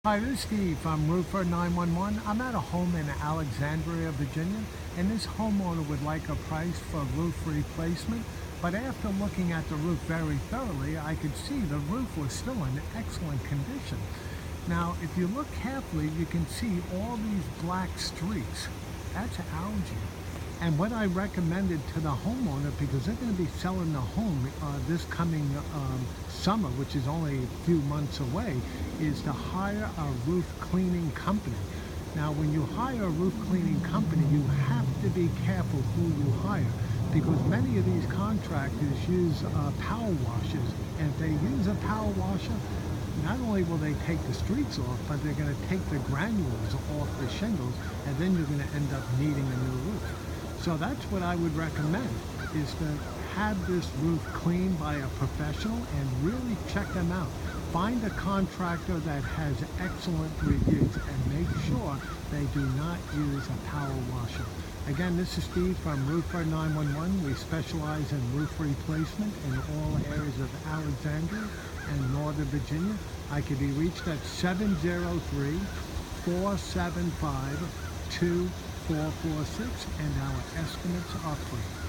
Hi, this is Steve from Roofer 911. I'm at a home in Alexandria, Virginia, and this homeowner would like a price for roof replacement. But after looking at the roof very thoroughly, I could see the roof was still in excellent condition. Now, if you look carefully, you can see all these black streaks. That's algae. And what I recommended to the homeowner, because they're going to be selling the home this coming summer, which is only a few months away, is to hire a roof cleaning company. Now, when you hire a roof cleaning company, you have to be careful who you hire, because many of these contractors use power washers. And if they use a power washer, not only will they take the streaks off, but they're going to take the granules off the shingles, and then you're going to end up needing a new roof. So that's what I would recommend, is to have this roof cleaned by a professional and really check them out. Find a contractor that has excellent reviews and make sure they do not use a power washer. Again, this is Steve from Roofer 911. We specialize in roof replacement in all areas of Alexandria and Northern Virginia. I can be reached at 703-475-2446, and our estimates are free.